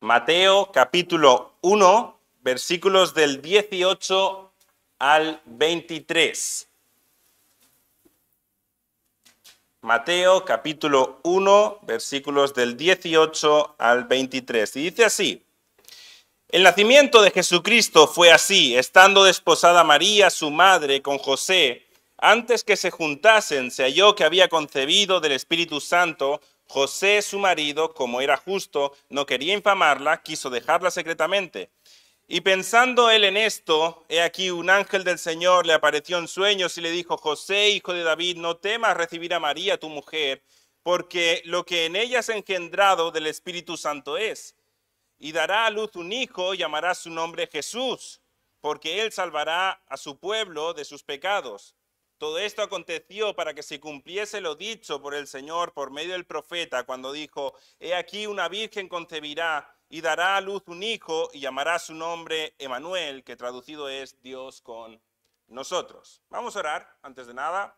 Mateo capítulo 1, versículos del 18 al 23. Mateo capítulo 1, versículos del 18 al 23. Y dice así: El nacimiento de Jesucristo fue así: estando desposada María, su madre, con José, antes que se juntasen, se halló que había concebido del Espíritu Santo. José, su marido, como era justo, no quería infamarla, quiso dejarla secretamente. Y pensando él en esto, he aquí un ángel del Señor le apareció en sueños y le dijo: José, hijo de David, no temas recibir a María, tu mujer, porque lo que en ella es engendrado del Espíritu Santo es. Y dará a luz un hijo, y llamará su nombre Jesús, porque él salvará a su pueblo de sus pecados. Todo esto aconteció para que se cumpliese lo dicho por el Señor por medio del profeta, cuando dijo: He aquí una virgen concebirá y dará a luz un hijo, y llamará su nombre Emmanuel, que traducido es Dios con nosotros. Vamos a orar antes de nada.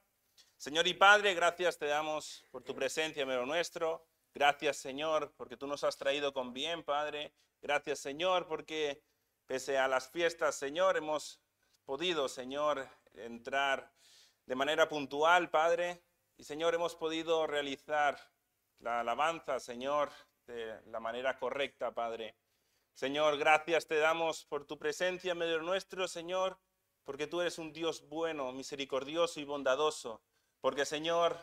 Señor y Padre, gracias te damos por tu presencia en medio nuestro. Gracias, Señor, porque tú nos has traído con bien, Padre. Gracias, Señor, porque pese a las fiestas, Señor, hemos podido, Señor, entrar de manera puntual, Padre. Y, Señor, hemos podido realizar la alabanza, Señor, de la manera correcta, Padre. Señor, gracias te damos por tu presencia en medio nuestro, Señor, porque tú eres un Dios bueno, misericordioso y bondadoso. Porque, Señor,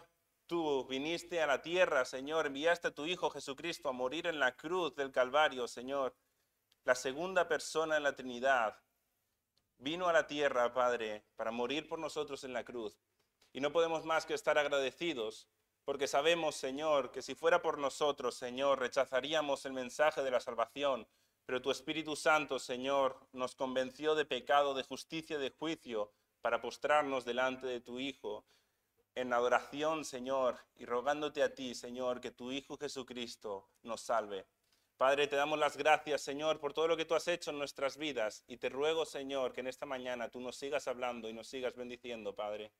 tú viniste a la tierra, Señor, enviaste a tu Hijo Jesucristo a morir en la cruz del Calvario, Señor. La segunda persona en la Trinidad vino a la tierra, Padre, para morir por nosotros en la cruz. Y no podemos más que estar agradecidos, porque sabemos, Señor, que si fuera por nosotros, Señor, rechazaríamos el mensaje de la salvación. Pero tu Espíritu Santo, Señor, nos convenció de pecado, de justicia y de juicio para postrarnos delante de tu Hijo en adoración, Señor, y rogándote a ti, Señor, que tu Hijo Jesucristo nos salve. Padre, te damos las gracias, Señor, por todo lo que tú has hecho en nuestras vidas, y te ruego, Señor, que en esta mañana tú nos sigas hablando y nos sigas bendiciendo, Padre.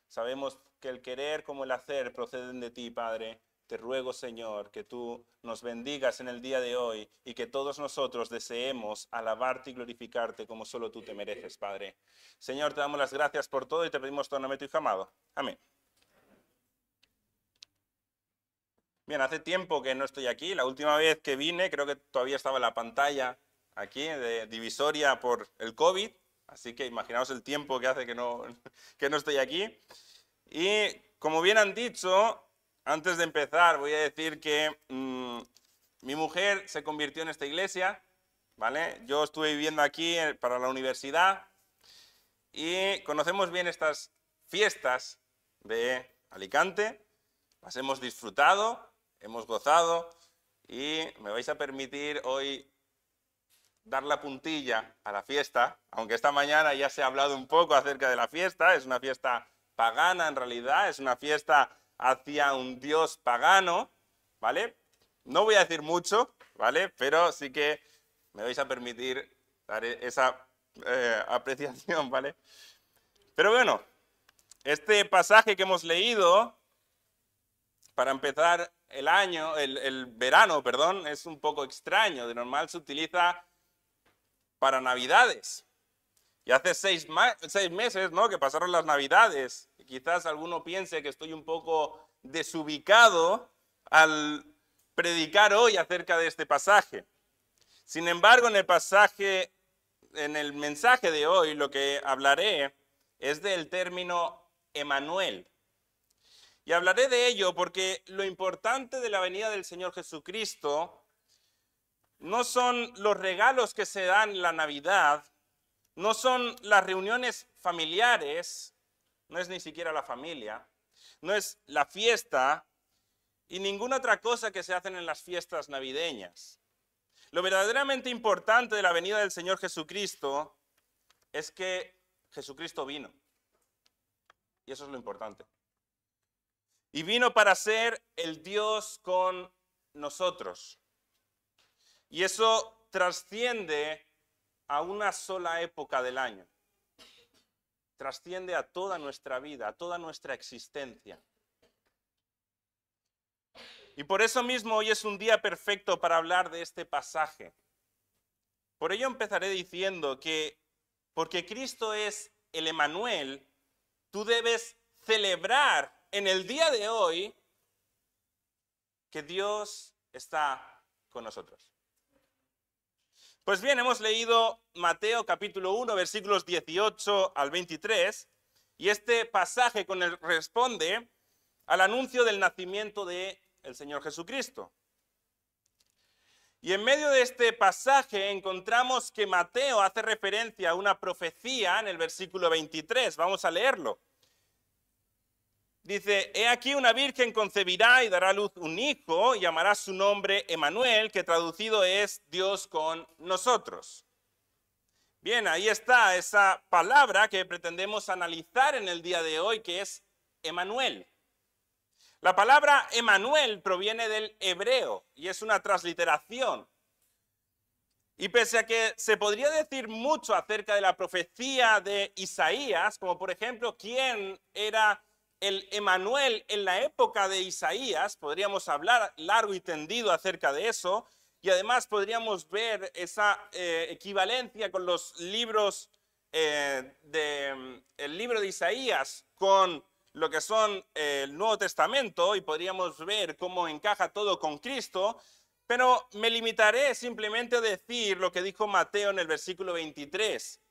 Sabemos que el querer como el hacer proceden de ti, Padre. Te ruego, Señor, que tú nos bendigas en el día de hoy y que todos nosotros deseemos alabarte y glorificarte como solo tú te mereces, Padre. Señor, te damos las gracias por todo y te pedimos todo en nombre de tu Hijo amado. Amén. Bien, hace tiempo que no estoy aquí. La última vez que vine, creo que todavía estaba la pantalla aquí de divisoria por el COVID. Así que imaginaos el tiempo que hace que no, que no estoy aquí. Y como bien han dicho, antes de empezar voy a decir que mi mujer se convirtió en esta iglesia, ¿vale? Yo estuve viviendo aquí para la universidad y conocemos bien estas fiestas de Alicante. Las hemos disfrutado, hemos gozado y me vais a permitir hoy dar la puntilla a la fiesta, aunque esta mañana ya se ha hablado un poco acerca de la fiesta. Es una fiesta pagana en realidad, es una fiesta hacia un dios pagano, ¿vale? No voy a decir mucho, ¿vale? Pero sí que me vais a permitir dar esa apreciación, ¿vale? Pero bueno, este pasaje que hemos leído, para empezar el año, el verano, perdón, es un poco extraño. De normal se utiliza para Navidades. Y hace 6 meses, ¿no?, que pasaron las Navidades. Y quizás alguno piense que estoy un poco desubicado al predicar hoy acerca de este pasaje. Sin embargo, en el mensaje de hoy, lo que hablaré es del término Emmanuel. Y hablaré de ello porque lo importante de la venida del Señor Jesucristo no son los regalos que se dan en la Navidad, no son las reuniones familiares, no es ni siquiera la familia, no es la fiesta y ninguna otra cosa que se hacen en las fiestas navideñas. Lo verdaderamente importante de la venida del Señor Jesucristo es que Jesucristo vino. Y eso es lo importante. Y vino para ser el Dios con nosotros. Y eso trasciende a una sola época del año. Trasciende a toda nuestra vida, a toda nuestra existencia. Y por eso mismo hoy es un día perfecto para hablar de este pasaje. Por ello empezaré diciendo que porque Cristo es el Emmanuel, tú debes celebrar en el día de hoy que Dios está con nosotros. Pues bien, hemos leído Mateo capítulo 1, versículos 18 al 23, y este pasaje responde al anuncio del nacimiento del Señor Jesucristo. Y en medio de este pasaje encontramos que Mateo hace referencia a una profecía en el versículo 23. Vamos a leerlo. Dice, he aquí una virgen concebirá y dará a luz un hijo y llamará su nombre Emmanuel, que traducido es Dios con nosotros. Bien, ahí está esa palabra que pretendemos analizar en el día de hoy, que es Emmanuel. La palabra Emmanuel proviene del hebreo y es una transliteración. Y pese a que se podría decir mucho acerca de la profecía de Isaías, como por ejemplo, quién era el Emmanuel en la época de Isaías, podríamos hablar largo y tendido acerca de eso, y además podríamos ver esa equivalencia con los libros, el libro de Isaías con lo que son el Nuevo Testamento, y podríamos ver cómo encaja todo con Cristo, pero me limitaré simplemente a decir lo que dijo Mateo en el versículo 23.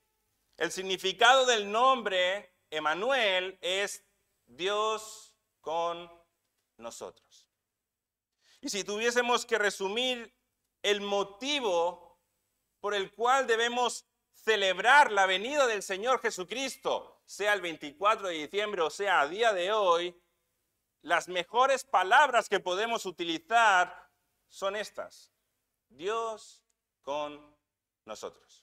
El significado del nombre Emmanuel es Dios con nosotros. Y si tuviésemos que resumir el motivo por el cual debemos celebrar la venida del Señor Jesucristo, sea el 24 de diciembre o sea a día de hoy, las mejores palabras que podemos utilizar son estas: Dios con nosotros.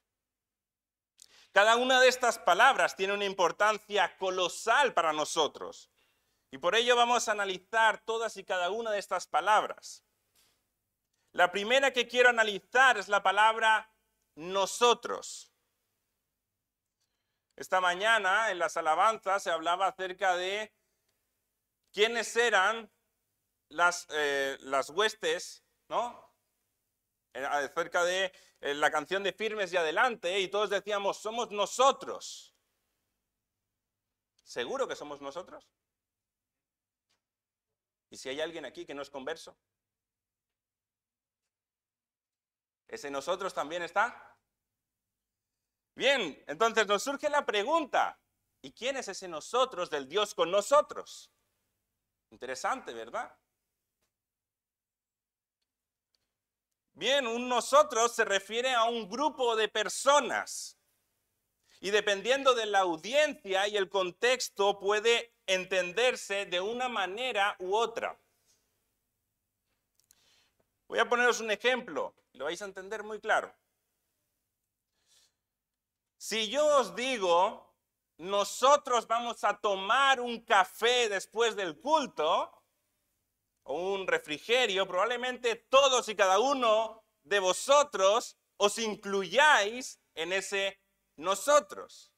Cada una de estas palabras tiene una importancia colosal para nosotros. Y por ello vamos a analizar todas y cada una de estas palabras. La primera que quiero analizar es la palabra nosotros. Esta mañana en las alabanzas se hablaba acerca de quiénes eran las huestes, ¿no? Acerca de la canción de Firmes y Adelante, y todos decíamos, somos nosotros. ¿Seguro que somos nosotros? ¿Y si hay alguien aquí que no es converso? ¿Ese nosotros también está? Bien, entonces nos surge la pregunta, ¿y quién es ese nosotros del Dios con nosotros? Interesante, ¿verdad? Bien, un nosotros se refiere a un grupo de personas y dependiendo de la audiencia y el contexto puede entenderse de una manera u otra. Voy a poneros un ejemplo, lo vais a entender muy claro. Si yo os digo, nosotros vamos a tomar un café después del culto, o un refrigerio, probablemente todos y cada uno de vosotros os incluyáis en ese nosotros.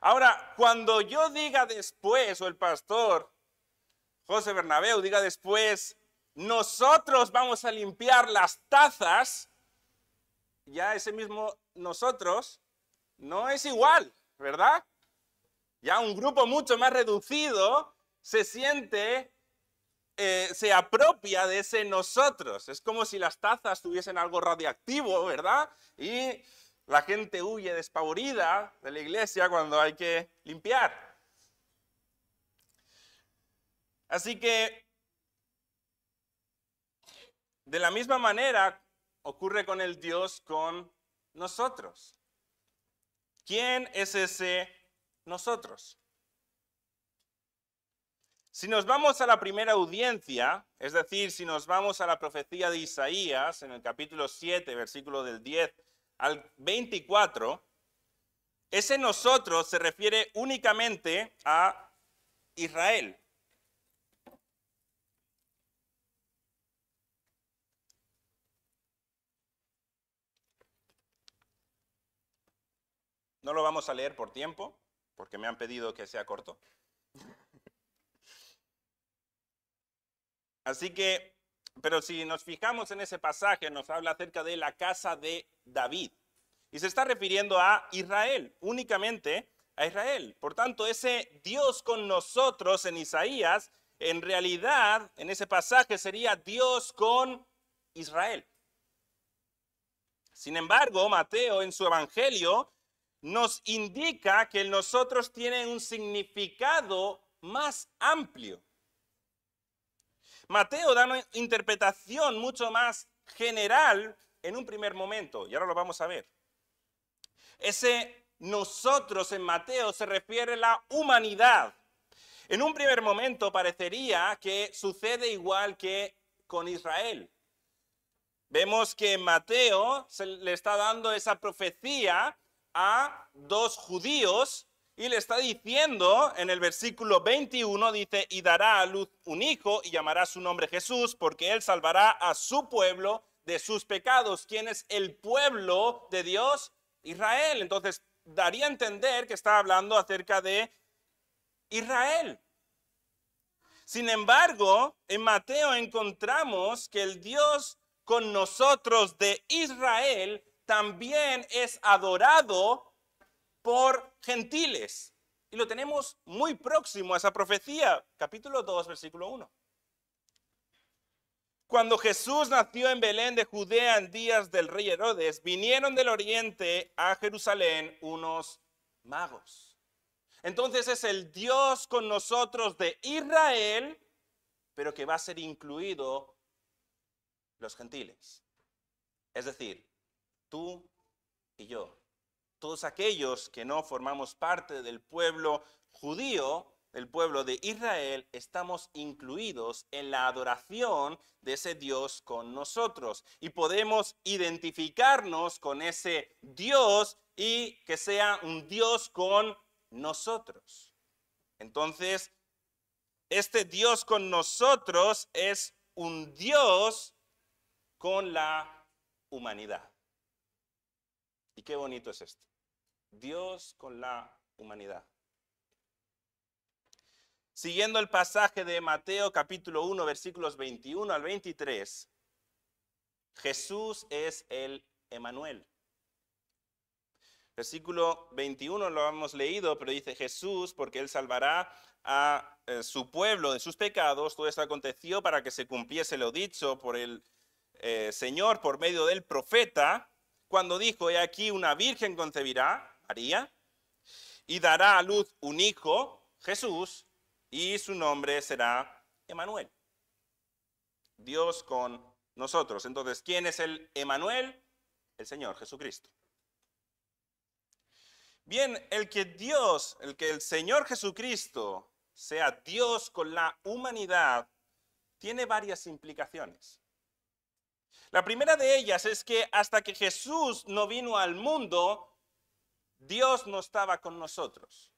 Ahora, cuando yo diga después, o el pastor José Bernabeu diga después, nosotros vamos a limpiar las tazas, ya ese mismo nosotros no es igual, ¿verdad? Ya un grupo mucho más reducido se siente se apropia de ese nosotros. Es como si las tazas tuviesen algo radiactivo, ¿verdad? Y la gente huye despavorida de la iglesia cuando hay que limpiar. Así que, de la misma manera, ocurre con el Dios con nosotros. ¿Quién es ese nosotros? Si nos vamos a la primera audiencia, es decir, si nos vamos a la profecía de Isaías, en el capítulo 7, versículo del 10 al 24, ese nosotros se refiere únicamente a Israel. No lo vamos a leer por tiempo, porque me han pedido que sea corto. Así que Pero si nos fijamos en ese pasaje, nos habla acerca de la casa de David. Y se está refiriendo a Israel, únicamente a Israel. Por tanto, ese Dios con nosotros en Isaías, en realidad, en ese pasaje sería Dios con Israel. Sin embargo, Mateo en su evangelio nos indica que el nosotros tiene un significado más amplio. Mateo da una interpretación mucho más general en un primer momento, y ahora lo vamos a ver. Ese nosotros en Mateo se refiere a la humanidad. En un primer momento parecería que sucede igual que con Israel. Vemos que Mateo se le está dando esa profecía a dos judíos y le está diciendo en el versículo 21, dice, y dará a luz un hijo y llamará su nombre Jesús, porque él salvará a su pueblo de sus pecados. ¿Quién es el pueblo de Dios? Israel. Entonces, daría a entender que está hablando acerca de Israel. Sin embargo, en Mateo encontramos que el Dios con nosotros de Israel también es adorado por gentiles. Y lo tenemos muy próximo a esa profecía, capítulo 2, versículo 1. Cuando Jesús nació en Belén de Judea en días del rey Herodes, vinieron del oriente a Jerusalén unos magos. Entonces es el Dios con nosotros de Israel, pero que va a ser incluido los gentiles. Es decir, tú y yo. Todos aquellos que no formamos parte del pueblo judío, del pueblo de Israel, estamos incluidos en la adoración de ese Dios con nosotros. Y podemos identificarnos con ese Dios y que sea un Dios con nosotros. Entonces, este Dios con nosotros es un Dios con la humanidad. Y qué bonito es esto. Dios con la humanidad. Siguiendo el pasaje de Mateo capítulo 1, versículos 21 al 23, Jesús es el Emmanuel. Versículo 21 lo hemos leído, pero dice Jesús, porque Él salvará a su pueblo de sus pecados. Todo esto aconteció para que se cumpliese lo dicho por el Señor por medio del profeta, cuando dijo, he aquí una virgen concebirá, María, y dará a luz un hijo, Jesús, y su nombre será Emmanuel. Dios con nosotros. Entonces, ¿quién es el Emmanuel? El Señor Jesucristo. Bien, el que el Señor Jesucristo sea Dios con la humanidad, tiene varias implicaciones. La primera de ellas es que hasta que Jesús no vino al mundo, Dios no estaba con nosotros.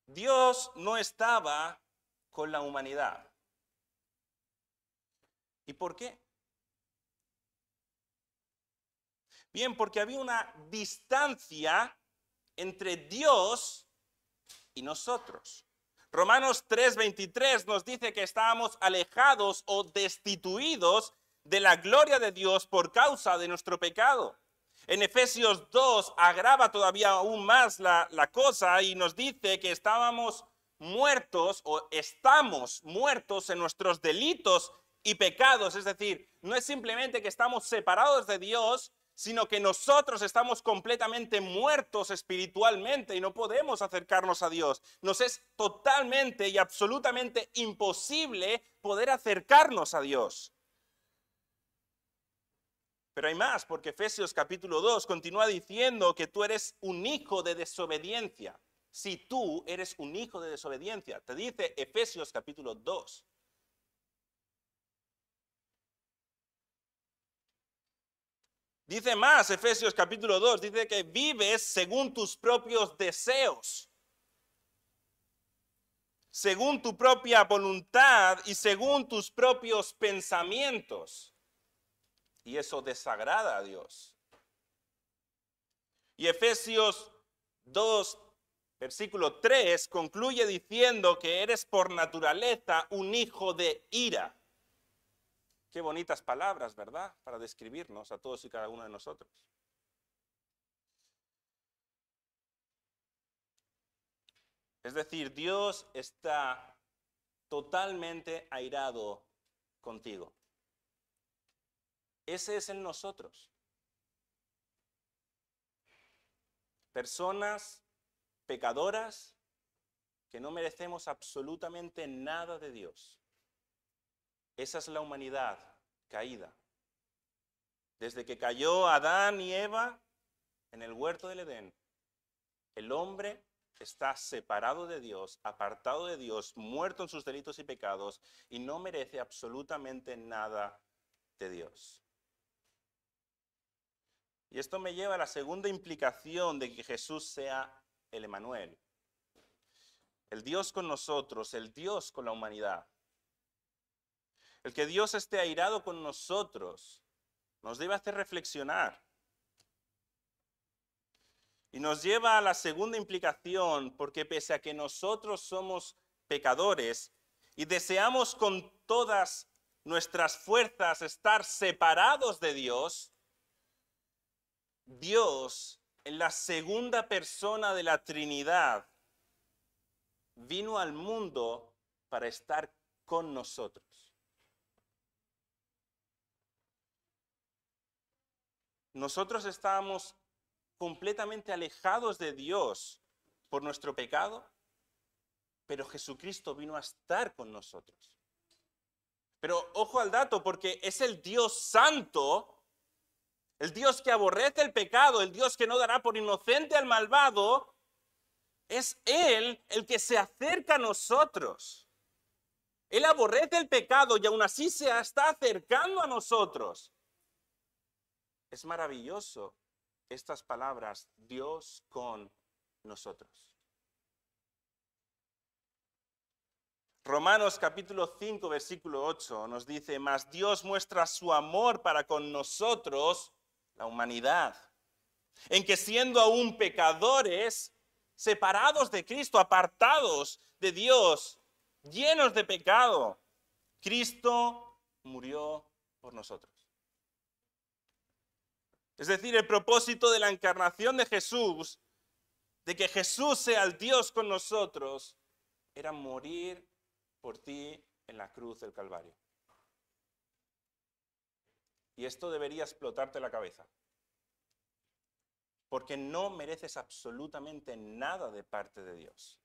Dios no estaba con la humanidad. ¿Y por qué? Bien, porque había una distancia entre Dios y nosotros. Romanos 3:23 nos dice que estábamos alejados o destituidos de la gloria de Dios por causa de nuestro pecado. En Efesios 2 agrava todavía aún más la cosa y nos dice que estábamos muertos o estamos muertos en nuestros delitos y pecados. Es decir, no es simplemente que estamos separados de Dios, sino que nosotros estamos completamente muertos espiritualmente y no podemos acercarnos a Dios. Nos es totalmente y absolutamente imposible poder acercarnos a Dios. Pero hay más, porque Efesios capítulo 2 continúa diciendo que tú eres un hijo de desobediencia. Si tú eres un hijo de desobediencia, te dice Efesios capítulo 2. Dice más, Efesios capítulo 2, dice que vives según tus propios deseos, según tu propia voluntad y según tus propios pensamientos. Y eso desagrada a Dios. Y Efesios 2, Versículo 3 concluye diciendo que eres por naturaleza un hijo de ira. Qué bonitas palabras, ¿verdad? Para describirnos a todos y cada uno de nosotros. Es decir, Dios está totalmente airado contigo. Ese es el nosotros. Personas pecadoras que no merecemos absolutamente nada de Dios. Esa es la humanidad caída. Desde que cayó Adán y Eva en el huerto del Edén, el hombre está separado de Dios, apartado de Dios, muerto en sus delitos y pecados y no merece absolutamente nada de Dios. Y esto me lleva a la segunda implicación de que Jesús sea el Emmanuel, el Dios con nosotros, el Dios con la humanidad. El que Dios esté airado con nosotros nos debe hacer reflexionar. Y nos lleva a la segunda implicación, porque pese a que nosotros somos pecadores y deseamos con todas nuestras fuerzas estar separados de Dios, Dios, en la segunda persona de la Trinidad, vino al mundo para estar con nosotros. Nosotros estábamos completamente alejados de Dios por nuestro pecado, pero Jesucristo vino a estar con nosotros. Pero ojo al dato, porque es el Dios santo, el Dios que aborrece el pecado, el Dios que no dará por inocente al malvado, es Él el que se acerca a nosotros. Él aborrece el pecado y aún así se está acercando a nosotros. Es maravilloso estas palabras, Dios con nosotros. Romanos capítulo 5, versículo 8 nos dice, mas Dios muestra su amor para con nosotros, la humanidad, en que siendo aún pecadores, separados de Cristo, apartados de Dios, llenos de pecado, Cristo murió por nosotros. Es decir, el propósito de la encarnación de Jesús, de que Jesús sea el Dios con nosotros, era morir por ti en la cruz del Calvario. Y esto debería explotarte la cabeza. Porque no mereces absolutamente nada de parte de Dios.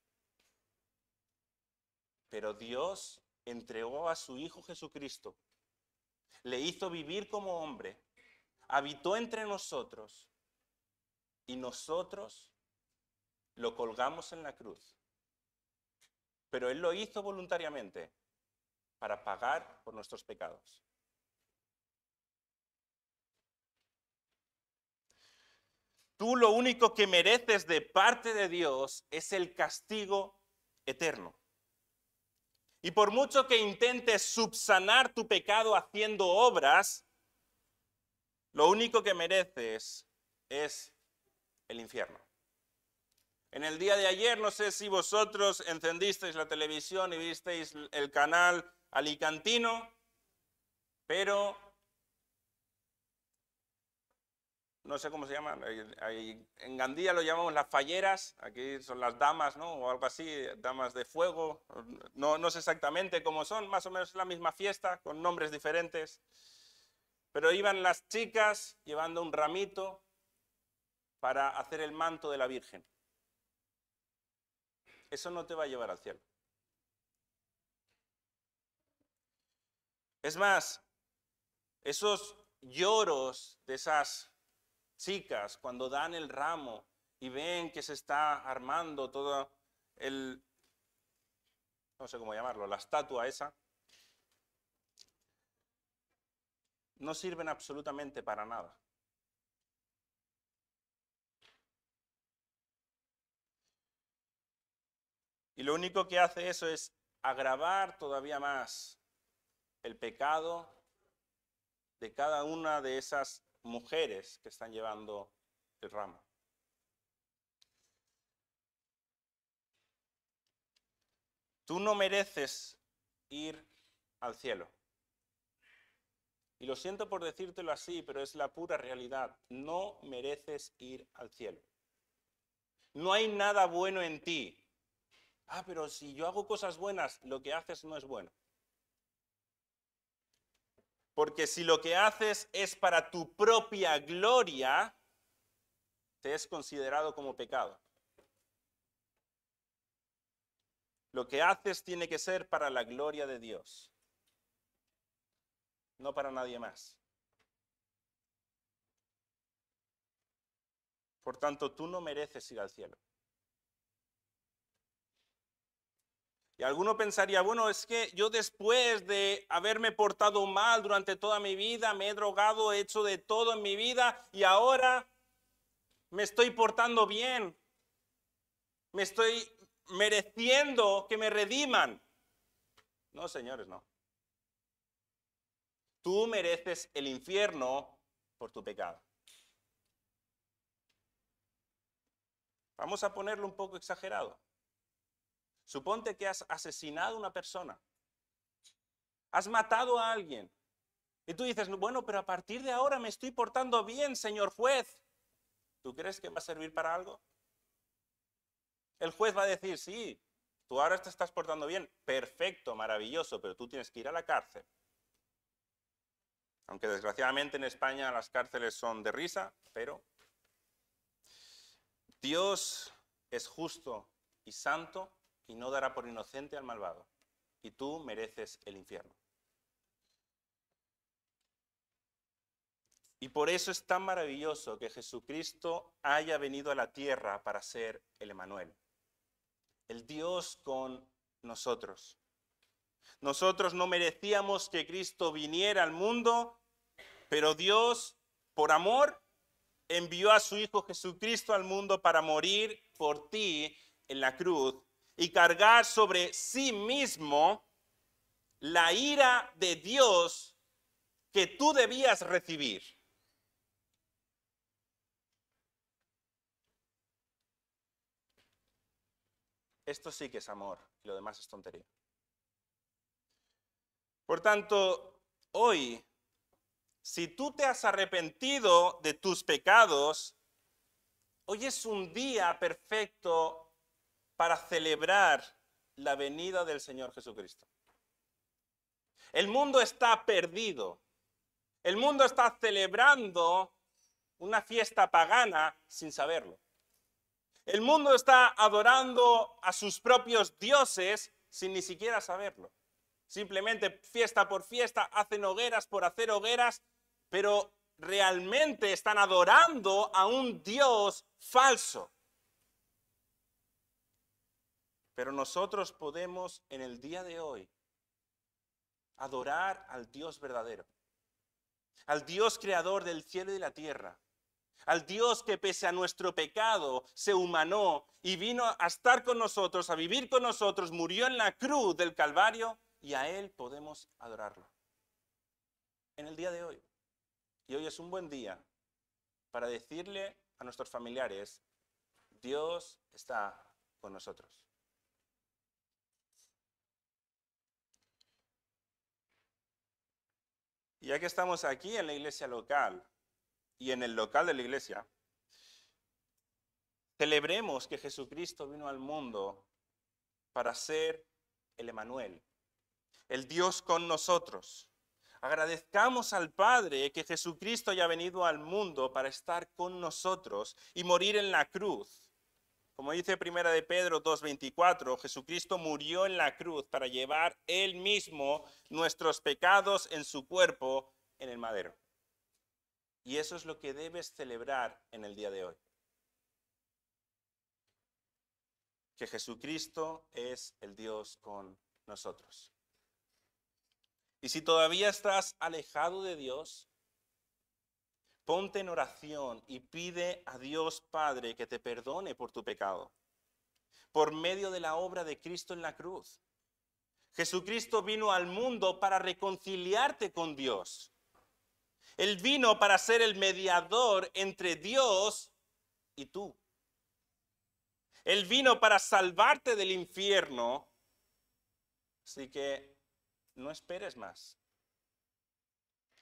Pero Dios entregó a su Hijo Jesucristo, le hizo vivir como hombre, habitó entre nosotros y nosotros lo colgamos en la cruz. Pero Él lo hizo voluntariamente para pagar por nuestros pecados. Tú lo único que mereces de parte de Dios es el castigo eterno. Y por mucho que intentes subsanar tu pecado haciendo obras, lo único que mereces es el infierno. En el día de ayer, no sé si vosotros encendisteis la televisión y visteis el canal alicantino, pero no sé cómo se llama, en Gandía lo llamamos las falleras, aquí son las damas, ¿no? O algo así, damas de fuego, no sé exactamente cómo son, más o menos la misma fiesta, con nombres diferentes, pero iban las chicas llevando un ramito para hacer el manto de la Virgen. Eso no te va a llevar al cielo. Es más, esos lloros de esas chicas cuando dan el ramo y ven que se está armando todo no sé cómo llamarlo, la estatua esa, no sirven absolutamente para nada. Y lo único que hace eso es agravar todavía más el pecado de cada una de esas mujeres que están llevando el ramo. Tú no mereces ir al cielo. Y lo siento por decírtelo así, pero es la pura realidad. No mereces ir al cielo. No hay nada bueno en ti. Pero si yo hago cosas buenas, lo que haces no es bueno. Porque si lo que haces es para tu propia gloria, te es considerado como pecado. Lo que haces tiene que ser para la gloria de Dios, no para nadie más. Por tanto, tú no mereces ir al cielo. Y alguno pensaría, bueno, es que yo después de haberme portado mal durante toda mi vida, me he drogado, he hecho de todo en mi vida y ahora me estoy portando bien. Me estoy mereciendo que me rediman. No, señores, no. Tú mereces el infierno por tu pecado. Vamos a ponerlo un poco exagerado. Suponte que has asesinado a una persona. Has matado a alguien. Y tú dices, bueno, pero a partir de ahora me estoy portando bien, señor juez. ¿Tú crees que va a servir para algo? El juez va a decir, sí, tú ahora te estás portando bien. Perfecto, maravilloso, pero tú tienes que ir a la cárcel. Aunque desgraciadamente en España las cárceles son de risa, pero Dios es justo y santo y no dará por inocente al malvado. Y tú mereces el infierno. Y por eso es tan maravilloso que Jesucristo haya venido a la tierra para ser el Emmanuel, el Dios con nosotros. Nosotros no merecíamos que Cristo viniera al mundo, pero Dios, por amor, envió a su Hijo Jesucristo al mundo para morir por ti en la cruz y cargar sobre sí mismo la ira de Dios que tú debías recibir. Esto sí que es amor y lo demás es tontería. Por tanto, hoy, si tú te has arrepentido de tus pecados, hoy es un día perfecto para celebrar la venida del Señor Jesucristo. El mundo está perdido. El mundo está celebrando una fiesta pagana sin saberlo. El mundo está adorando a sus propios dioses sin ni siquiera saberlo. Simplemente fiesta por fiesta, hacen hogueras por hacer hogueras, pero realmente están adorando a un Dios falso. Pero nosotros podemos en el día de hoy adorar al Dios verdadero, al Dios creador del cielo y de la tierra, al Dios que pese a nuestro pecado se humanó y vino a estar con nosotros, a vivir con nosotros, murió en la cruz del Calvario y a Él podemos adorarlo en el día de hoy. Y hoy es un buen día para decirle a nuestros familiares, Dios está con nosotros. Y ya que estamos aquí en la iglesia local y en el local de la iglesia, celebremos que Jesucristo vino al mundo para ser el Emmanuel, el Dios con nosotros. Agradezcamos al Padre que Jesucristo haya venido al mundo para estar con nosotros y morir en la cruz. Como dice Primera de Pedro 2:24, Jesucristo murió en la cruz para llevar Él mismo nuestros pecados en su cuerpo en el madero. Y eso es lo que debes celebrar en el día de hoy. Que Jesucristo es el Dios con nosotros. Y si todavía estás alejado de Dios, ponte en oración y pide a Dios Padre que te perdone por tu pecado, por medio de la obra de Cristo en la cruz. Jesucristo vino al mundo para reconciliarte con Dios. Él vino para ser el mediador entre Dios y tú. Él vino para salvarte del infierno Así que no esperes más.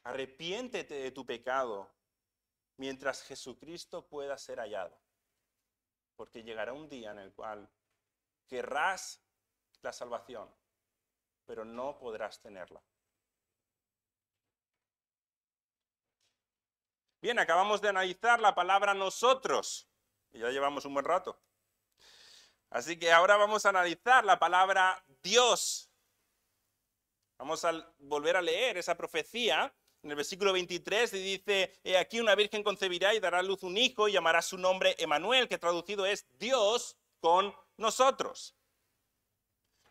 Arrepiéntete de tu pecado mientras Jesucristo pueda ser hallado. Porque llegará un día en el cual querrás la salvación, pero no podrás tenerla. Bien, acabamos de analizar la palabra nosotros, y ya llevamos un buen rato. Así que ahora vamos a analizar la palabra Dios. Vamos a volver a leer esa profecía en el versículo 23 y dice: He aquí una virgen concebirá y dará a luz un hijo y llamará su nombre Emanuel, que traducido es Dios con nosotros.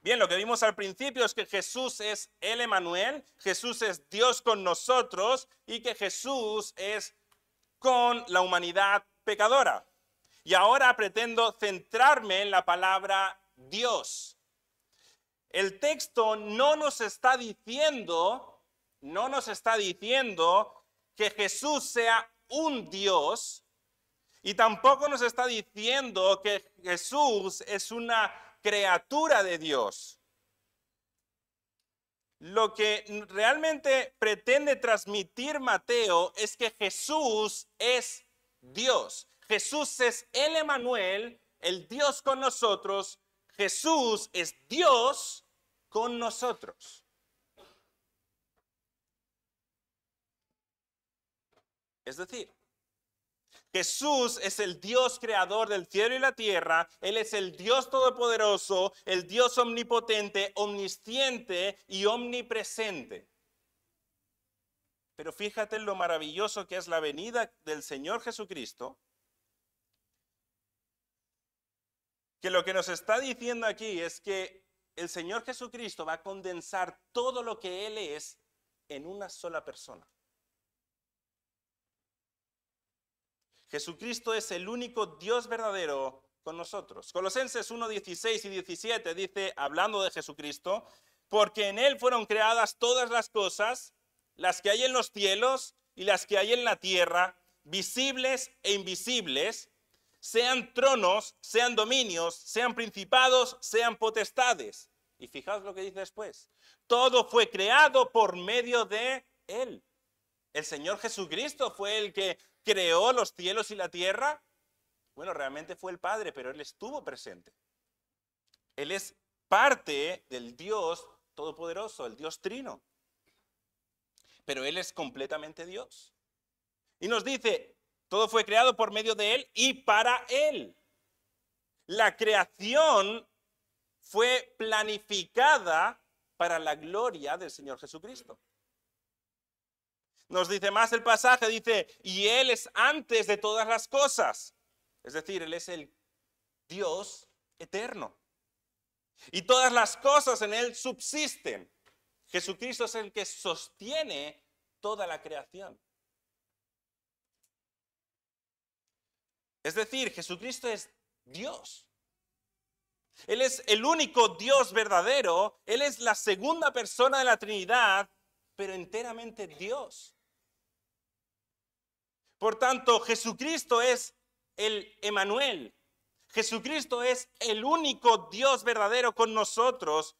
Bien, lo que vimos al principio es que Jesús es el Emanuel, Jesús es Dios con nosotros y que Jesús es con la humanidad pecadora. Y ahora pretendo centrarme en la palabra Dios. El texto no nos está diciendo que Jesús sea un Dios, y tampoco nos está diciendo que Jesús es una criatura de Dios. Lo que realmente pretende transmitir Mateo es que Jesús es Dios. Jesús es el Emanuel, el Dios con nosotros. Jesús es Dios con nosotros. Es decir, Jesús es el Dios creador del cielo y la tierra. Él es el Dios todopoderoso, el Dios omnipotente, omnisciente y omnipresente. Pero fíjate en lo maravilloso que es la venida del Señor Jesucristo, que lo que nos está diciendo aquí es que el Señor Jesucristo va a condensar todo lo que Él es en una sola persona. Jesucristo es el único Dios verdadero con nosotros. Colosenses 1, 16 y 17 dice, hablando de Jesucristo: porque en Él fueron creadas todas las cosas, las que hay en los cielos y las que hay en la tierra, visibles e invisibles, sean tronos, sean dominios, sean principados, sean potestades. Y fijaos lo que dice después: todo fue creado por medio de Él. ¿El Señor Jesucristo fue el que creó los cielos y la tierra? Bueno, realmente fue el Padre, pero Él estuvo presente. Él es parte del Dios Todopoderoso, el Dios Trino. Pero Él es completamente Dios. Y nos dice, todo fue creado por medio de Él y para Él. La creación fue planificada para la gloria del Señor Jesucristo. Nos dice más el pasaje, dice, y Él es antes de todas las cosas. Es decir, Él es el Dios eterno. Y todas las cosas en Él subsisten. Jesucristo es el que sostiene toda la creación. Es decir, Jesucristo es Dios. Él es el único Dios verdadero. Él es la segunda persona de la Trinidad, pero enteramente Dios. Por tanto, Jesucristo es el Emanuel. Jesucristo es el único Dios verdadero con nosotros.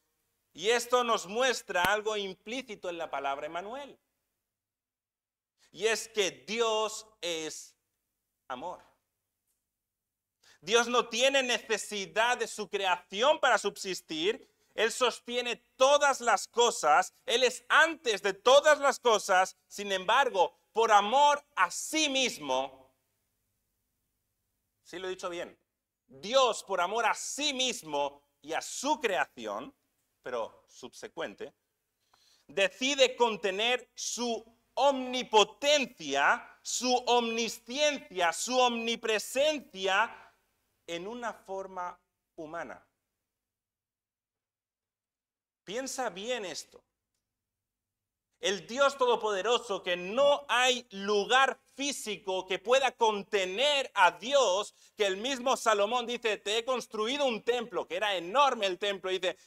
Y esto nos muestra algo implícito en la palabra Emanuel. Y es que Dios es amor. Dios no tiene necesidad de su creación para subsistir. Él sostiene todas las cosas. Él es antes de todas las cosas. Sin embargo, por amor a sí mismo, sí lo he dicho bien, Dios por amor a sí mismo y a su creación, pero subsecuente, decide contener su omnipotencia, su omnisciencia, su omnipresencia en una forma humana. Piensa bien esto. El Dios Todopoderoso, que no hay lugar físico que pueda contener a Dios, que el mismo Salomón dice, te he construido un templo, que era enorme el templo, y dice,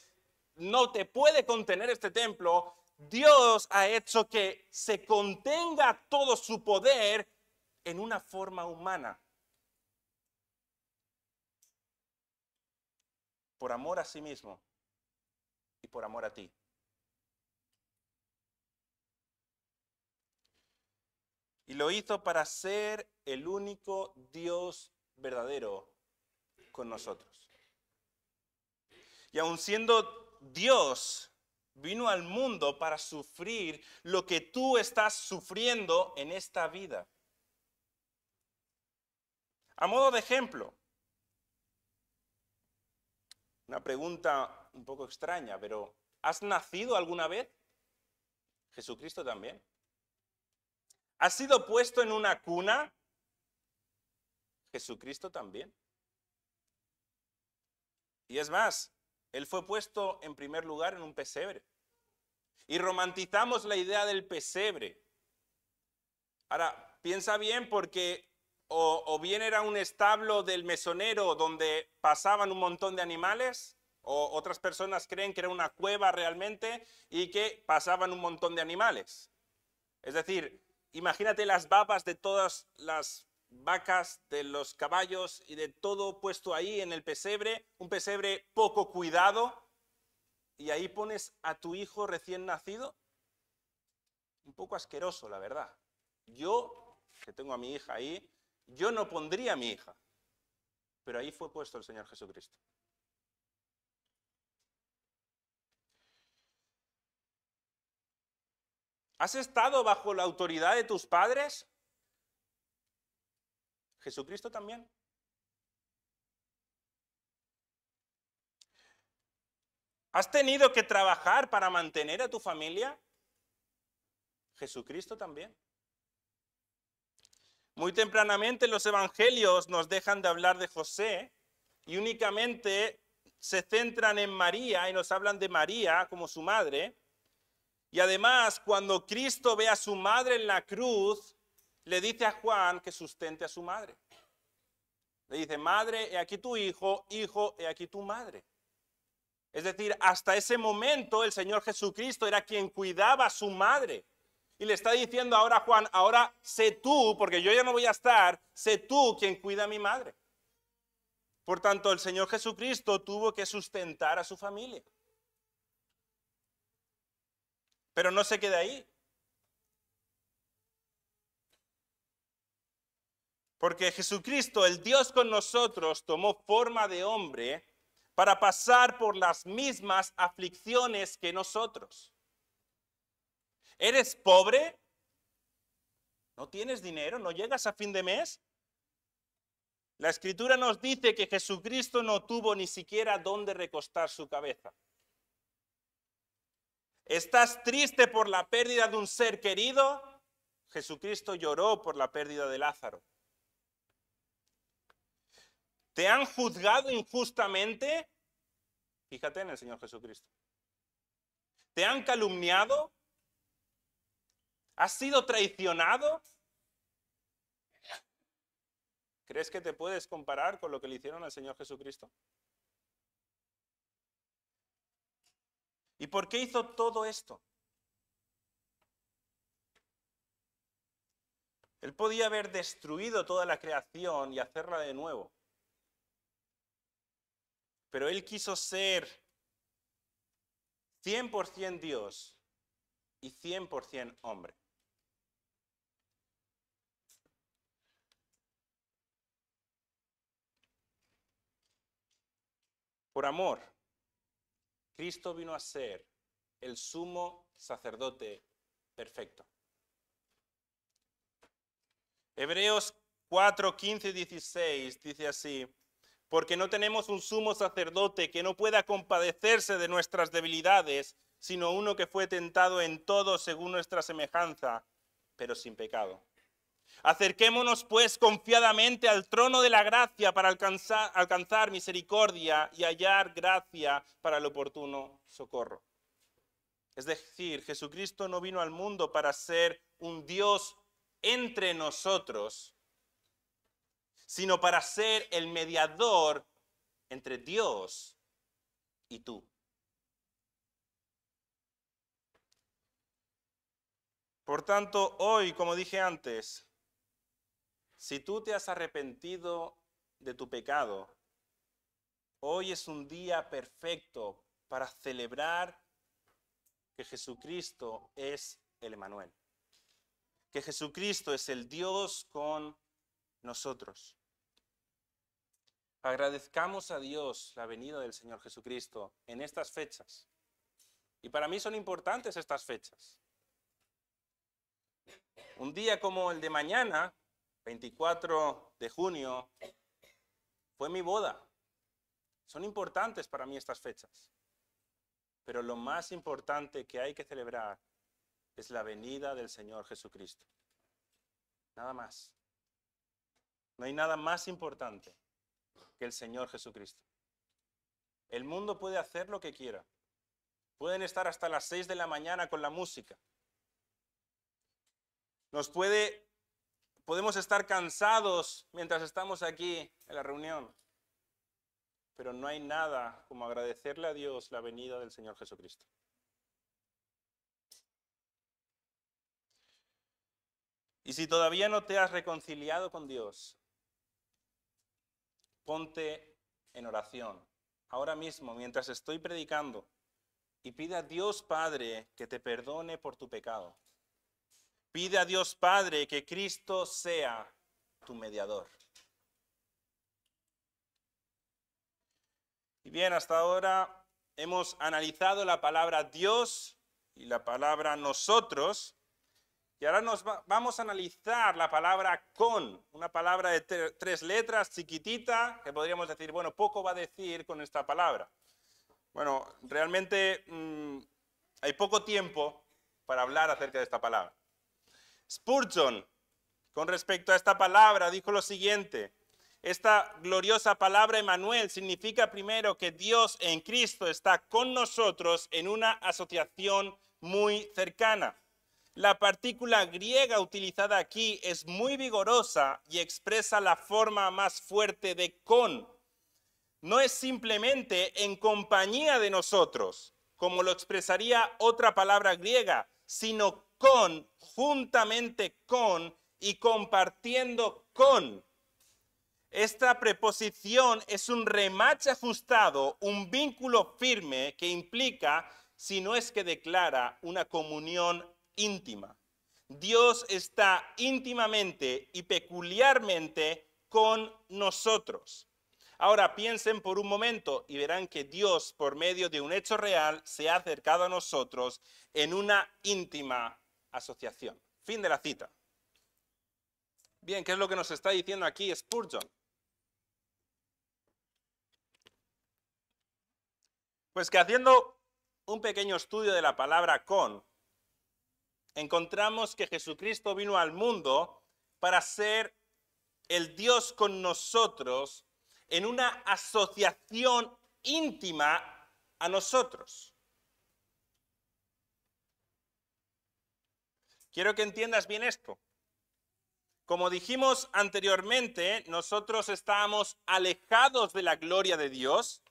no te puede contener este templo. Dios ha hecho que se contenga todo su poder en una forma humana. Por amor a sí mismo y por amor a ti. Y lo hizo para ser el único Dios verdadero con nosotros. Y aun siendo Dios, vino al mundo para sufrir lo que tú estás sufriendo en esta vida. A modo de ejemplo, una pregunta un poco extraña, pero ¿has nacido alguna vez? Jesucristo también. ¿Has sido puesto en una cuna? Jesucristo también. Y es más, Él fue puesto en primer lugar en un pesebre. Y romantizamos la idea del pesebre. Ahora, piensa bien porque o bien era un establo del mesonero donde pasaban un montón de animales, o otras personas creen que era una cueva realmente y que pasaban un montón de animales. Es decir, imagínate las babas de todas las vacas, de los caballos y de todo puesto ahí en el pesebre, un pesebre poco cuidado, y ahí pones a tu hijo recién nacido. Un poco asqueroso, la verdad. Yo, que tengo a mi hija ahí, yo no pondría a mi hija, pero ahí fue puesto el Señor Jesucristo. ¿Has estado bajo la autoridad de tus padres? Jesucristo también. ¿Has tenido que trabajar para mantener a tu familia? Jesucristo también. Muy tempranamente los evangelios nos dejan de hablar de José y únicamente se centran en María y nos hablan de María como su madre. Y además, cuando Cristo ve a su madre en la cruz, le dice a Juan que sustente a su madre. Le dice, madre, he aquí tu hijo, hijo, he aquí tu madre. Es decir, hasta ese momento el Señor Jesucristo era quien cuidaba a su madre. Y le está diciendo ahora a Juan, ahora sé tú, porque yo ya no voy a estar, sé tú quien cuida a mi madre. Por tanto, el Señor Jesucristo tuvo que sustentar a su familia. Pero no se queda ahí. Porque Jesucristo, el Dios con nosotros, tomó forma de hombre para pasar por las mismas aflicciones que nosotros. ¿Eres pobre? ¿No tienes dinero? ¿No llegas a fin de mes? La Escritura nos dice que Jesucristo no tuvo ni siquiera dónde recostar su cabeza. ¿Estás triste por la pérdida de un ser querido? Jesucristo lloró por la pérdida de Lázaro. ¿Te han juzgado injustamente? Fíjate en el Señor Jesucristo. ¿Te han calumniado? ¿Has sido traicionado? ¿Crees que te puedes comparar con lo que le hicieron al Señor Jesucristo? ¿Y por qué hizo todo esto? Él podía haber destruido toda la creación y hacerla de nuevo. Pero Él quiso ser 100% Dios y 100% hombre. Por amor, Cristo vino a ser el sumo sacerdote perfecto. Hebreos 4, 15 y 16 dice así, porque no tenemos un sumo sacerdote que no pueda compadecerse de nuestras debilidades, sino uno que fue tentado en todo según nuestra semejanza, pero sin pecado. Acerquémonos pues confiadamente al trono de la gracia para alcanzar misericordia y hallar gracia para el oportuno socorro. Es decir, Jesucristo no vino al mundo para ser un Dios entre nosotros, sino para ser el mediador entre Dios y tú. Por tanto, hoy, como dije antes, si tú te has arrepentido de tu pecado, hoy es un día perfecto para celebrar que Jesucristo es el Emmanuel, que Jesucristo es el Dios con nosotros. Agradezcamos a Dios la venida del Señor Jesucristo en estas fechas. Y para mí son importantes estas fechas. Un día como el de mañana, 24 de junio, fue mi boda. Son importantes para mí estas fechas. Pero lo más importante que hay que celebrar es la venida del Señor Jesucristo. Nada más. No hay nada más importante que el Señor Jesucristo. El mundo puede hacer lo que quiera. Pueden estar hasta las 6 de la mañana con la música. Podemos estar cansados mientras estamos aquí en la reunión. Pero no hay nada como agradecerle a Dios la venida del Señor Jesucristo. Y si todavía no te has reconciliado con Dios, ponte en oración, ahora mismo, mientras estoy predicando, y pide a Dios Padre que te perdone por tu pecado. Pide a Dios Padre que Cristo sea tu mediador. Y bien, hasta ahora hemos analizado la palabra Dios y la palabra nosotros. Y ahora vamos a analizar la palabra con, una palabra de 3 letras, chiquitita, que podríamos decir, bueno, poco va a decir con esta palabra. Bueno, realmente hay poco tiempo para hablar acerca de esta palabra. Spurgeon, con respecto a esta palabra, dijo lo siguiente: esta gloriosa palabra Emmanuel significa primero que Dios en Cristo está con nosotros en una asociación muy cercana. La partícula griega utilizada aquí es muy vigorosa y expresa la forma más fuerte de con. No es simplemente en compañía de nosotros, como lo expresaría otra palabra griega, sino con, juntamente con y compartiendo con. Esta preposición es un remache ajustado, un vínculo firme que implica, si no es que declara, una comunión íntima. Dios está íntimamente y peculiarmente con nosotros. Ahora piensen por un momento y verán que Dios, por medio de un hecho real, se ha acercado a nosotros en una íntima asociación. Fin de la cita. Bien, ¿qué es lo que nos está diciendo aquí Spurgeon? Pues que haciendo un pequeño estudio de la palabra con, encontramos que Jesucristo vino al mundo para ser el Dios con nosotros en una asociación íntima a nosotros. Quiero que entiendas bien esto. Como dijimos anteriormente, nosotros estábamos alejados de la gloria de Dios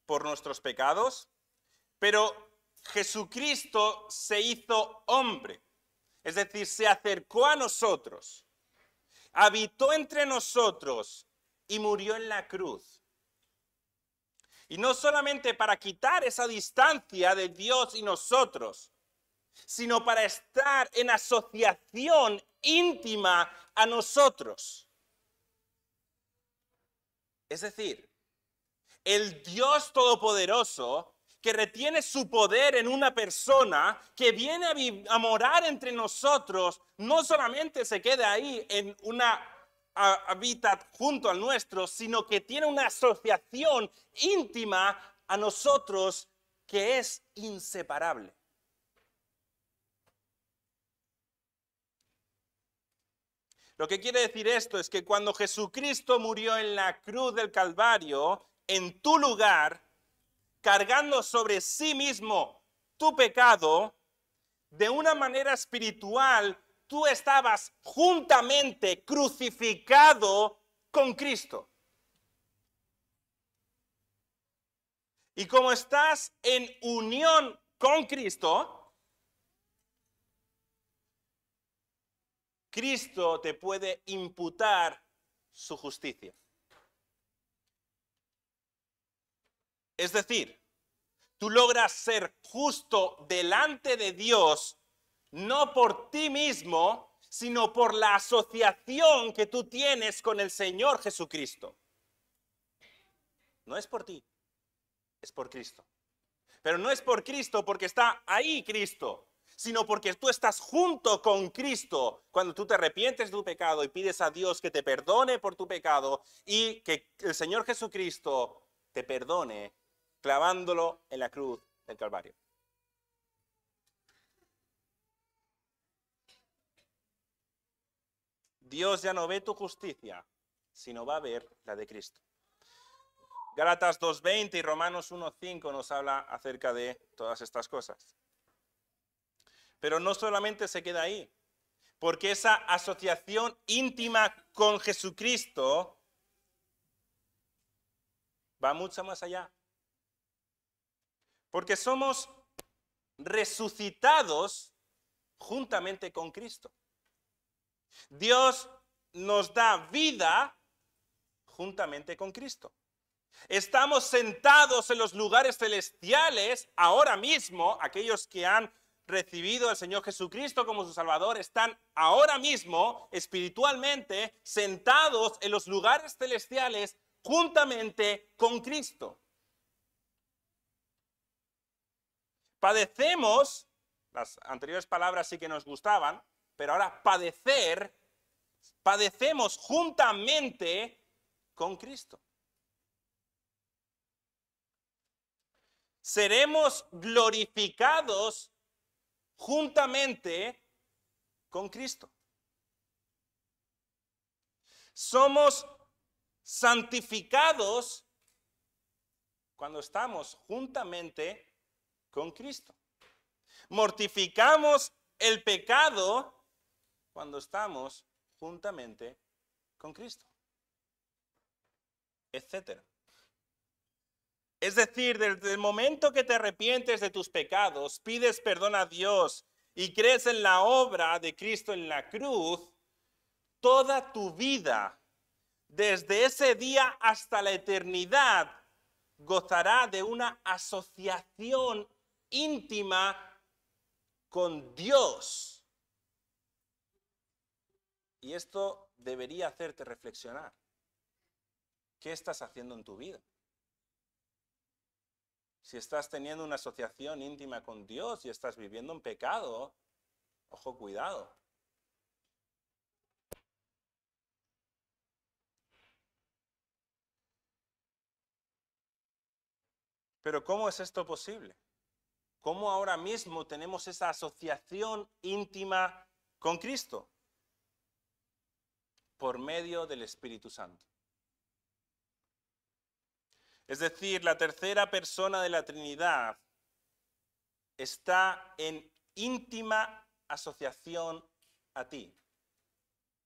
por nuestros pecados, pero Jesucristo se hizo hombre, es decir, se acercó a nosotros, habitó entre nosotros y murió en la cruz. Y no solamente para quitar esa distancia de Dios y nosotros, sino para estar en asociación íntima a nosotros. Es decir, el Dios Todopoderoso que retiene su poder en una persona, que viene a morar entre nosotros, no solamente se queda ahí en una hábitat junto al nuestro, sino que tiene una asociación íntima a nosotros que es inseparable. Lo que quiere decir esto es que cuando Jesucristo murió en la cruz del Calvario, en tu lugar, cargando sobre sí mismo tu pecado, de una manera espiritual, tú estabas juntamente crucificado con Cristo. Y como estás en unión con Cristo, Cristo te puede imputar su justicia. Es decir, Tú logras ser justo delante de Dios, no por ti mismo, sino por la asociación que tú tienes con el Señor Jesucristo. No es por ti, es por Cristo. Pero no es por Cristo porque está ahí Cristo, sino porque tú estás junto con Cristo cuando tú te arrepientes de tu pecado y pides a Dios que te perdone por tu pecado y que el Señor Jesucristo te perdone clavándolo en la cruz del Calvario. Dios ya no ve tu justicia, sino va a ver la de Cristo. Gálatas 2:20 y Romanos 1:5 nos habla acerca de todas estas cosas. Pero no solamente se queda ahí, porque esa asociación íntima con Jesucristo va mucho más allá. Porque somos resucitados juntamente con Cristo. Dios nos da vida juntamente con Cristo. Estamos sentados en los lugares celestiales ahora mismo. Aquellos que han recibido al Señor Jesucristo como su Salvador están ahora mismo espiritualmente sentados en los lugares celestiales juntamente con Cristo. Padecemos, las anteriores palabras sí que nos gustaban, pero ahora padecemos juntamente con Cristo. Seremos glorificados juntamente con Cristo. Somos santificados cuando estamos juntamente con Cristo. Mortificamos el pecado cuando estamos juntamente con Cristo, etcétera. Es decir, desde el momento que te arrepientes de tus pecados, pides perdón a Dios y crees en la obra de Cristo en la cruz, toda tu vida, desde ese día hasta la eternidad, gozará de una asociación íntima con Dios. Y esto debería hacerte reflexionar. ¿Qué estás haciendo en tu vida? Si estás teniendo una asociación íntima con Dios y estás viviendo en pecado, ojo, cuidado. Pero ¿cómo es esto posible? ¿Cómo ahora mismo tenemos esa asociación íntima con Cristo? Por medio del Espíritu Santo. Es decir, la tercera persona de la Trinidad está en íntima asociación a ti.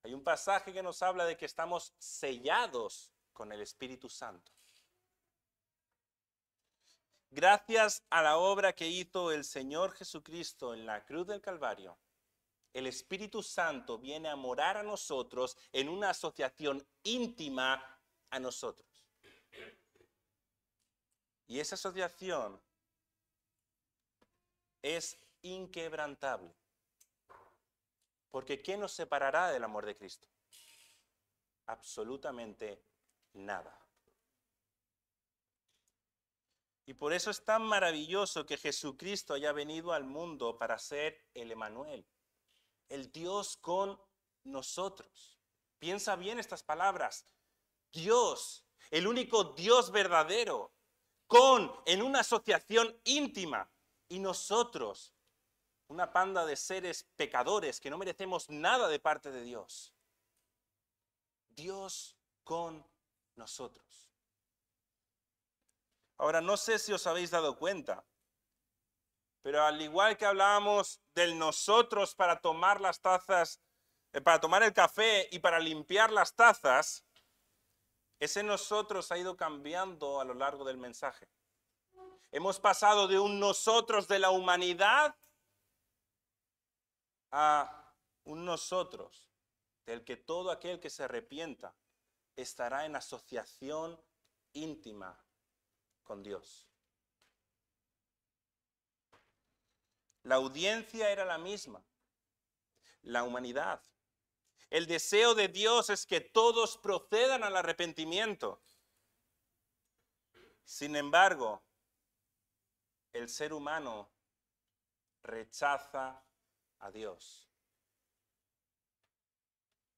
Hay un pasaje que nos habla de que estamos sellados con el Espíritu Santo. Gracias a la obra que hizo el Señor Jesucristo en la cruz del Calvario, el Espíritu Santo viene a morar a nosotros en una asociación íntima a nosotros. Y esa asociación es inquebrantable. Porque ¿qué nos separará del amor de Cristo? Absolutamente nada. Y por eso es tan maravilloso que Jesucristo haya venido al mundo para ser el Emmanuel, el Dios con nosotros. Piensa bien estas palabras. Dios, el único Dios verdadero, en una asociación íntima, y nosotros, una panda de seres pecadores que no merecemos nada de parte de Dios. Dios con nosotros. Ahora, no sé si os habéis dado cuenta, pero al igual que hablábamos del nosotros para tomar las tazas, para tomar el café y para limpiar las tazas, ese nosotros ha ido cambiando a lo largo del mensaje. Hemos pasado de un nosotros de la humanidad a un nosotros del que todo aquel que se arrepienta estará en asociación íntima con Dios. La audiencia era la misma, la humanidad. El deseo de Dios es que todos procedan al arrepentimiento. Sin embargo, el ser humano rechaza a Dios.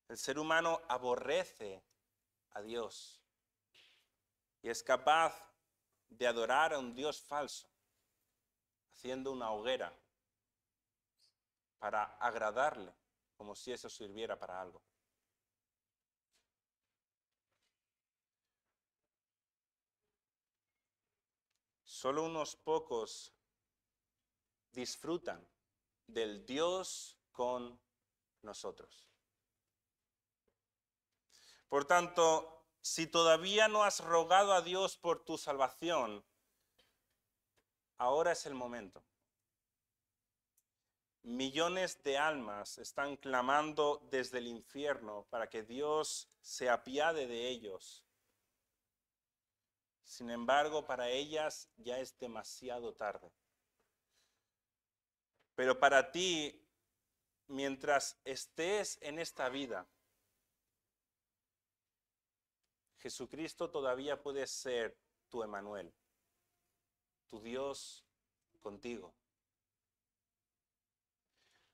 El ser humano aborrece a Dios y es capaz de adorar a un Dios falso, haciendo una hoguera para agradarle, como si eso sirviera para algo. Solo unos pocos disfrutan del Dios con nosotros. Por tanto, si todavía no has rogado a Dios por tu salvación, ahora es el momento. Millones de almas están clamando desde el infierno para que Dios se apiade de ellos. Sin embargo, para ellas ya es demasiado tarde. Pero para ti, mientras estés en esta vida, Jesucristo todavía puede ser tu Emmanuel, tu Dios contigo.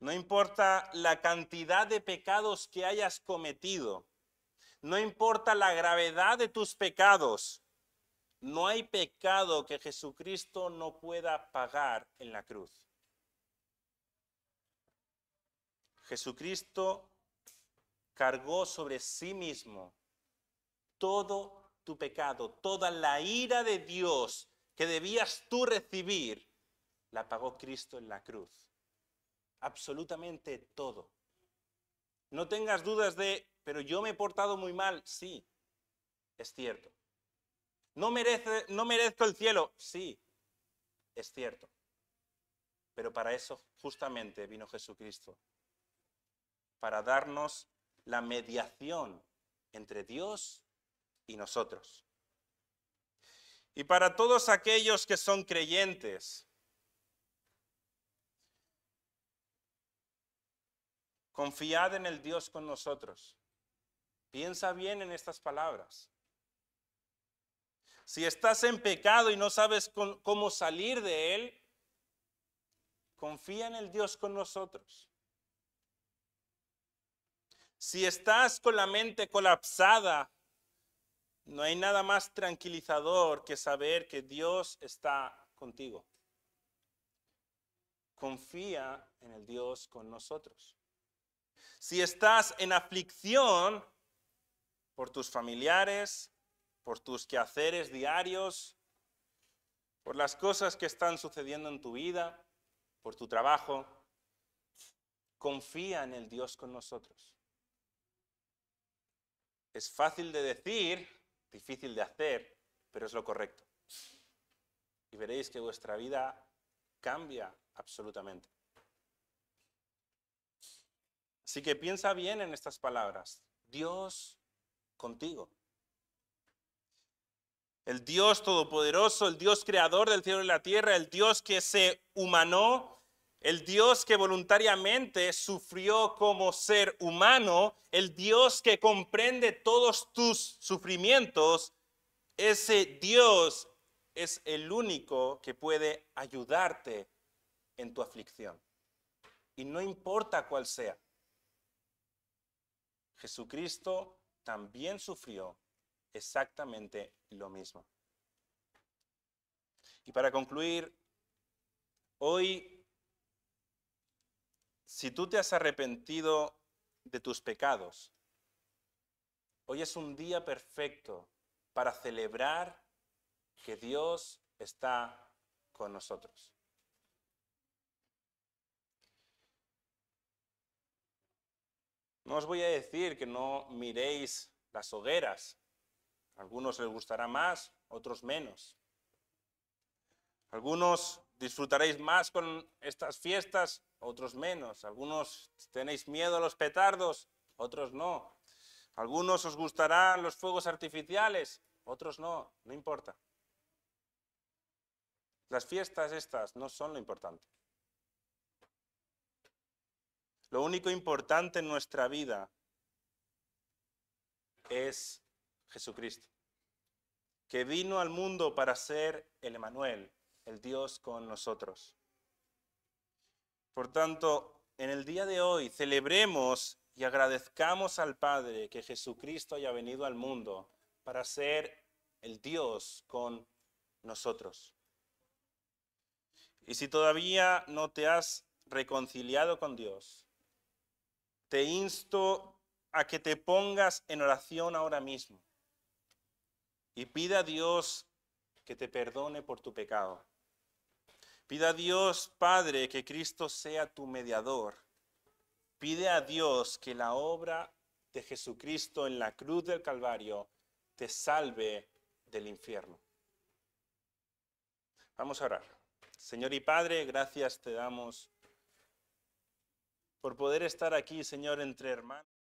No importa la cantidad de pecados que hayas cometido, no importa la gravedad de tus pecados, no hay pecado que Jesucristo no pueda pagar en la cruz. Jesucristo cargó sobre sí mismo todo tu pecado, toda la ira de Dios que debías tú recibir, la pagó Cristo en la cruz. Absolutamente todo. No tengas dudas de, pero yo me he portado muy mal. Sí, es cierto. No merezco el cielo. Sí, es cierto. Pero para eso justamente vino Jesucristo. Para darnos la mediación entre Dios y nosotros. Y para todos aquellos que son creyentes, confiad en el Dios con nosotros. Piensa bien en estas palabras. Si estás en pecado y no sabes cómo salir de él, confía en el Dios con nosotros. Si estás con la mente colapsada, no hay nada más tranquilizador que saber que Dios está contigo. Confía en el Dios con nosotros. Si estás en aflicción por tus familiares, por tus quehaceres diarios, por las cosas que están sucediendo en tu vida, por tu trabajo, confía en el Dios con nosotros. Es fácil de decir, difícil de hacer, pero es lo correcto. Y veréis que vuestra vida cambia absolutamente. Así que piensa bien en estas palabras. Dios contigo. El Dios todopoderoso, el Dios creador del cielo y la tierra, el Dios que se humanó, el Dios que voluntariamente sufrió como ser humano, el Dios que comprende todos tus sufrimientos, ese Dios es el único que puede ayudarte en tu aflicción. Y no importa cuál sea. Jesucristo también sufrió exactamente lo mismo. Y para concluir, hoy, si tú te has arrepentido de tus pecados, hoy es un día perfecto para celebrar que Dios está con nosotros. No os voy a decir que no miréis las hogueras. A algunos les gustará más, otros menos. Algunos disfrutaréis más con estas fiestas, otros menos. Algunos tenéis miedo a los petardos, otros no. Algunos os gustarán los fuegos artificiales, otros no, no importa. Las fiestas estas no son lo importante. Lo único importante en nuestra vida es Jesucristo, que vino al mundo para ser el Emmanuel, el Dios con nosotros. Por tanto, en el día de hoy celebremos y agradezcamos al Padre que Jesucristo haya venido al mundo para ser el Dios con nosotros. Y si todavía no te has reconciliado con Dios, te insto a que te pongas en oración ahora mismo y pida a Dios que te perdone por tu pecado. Pida a Dios, Padre, que Cristo sea tu mediador. Pide a Dios que la obra de Jesucristo en la cruz del Calvario te salve del infierno. Vamos a orar. Señor y Padre, gracias te damos por poder estar aquí, Señor, entre hermanos.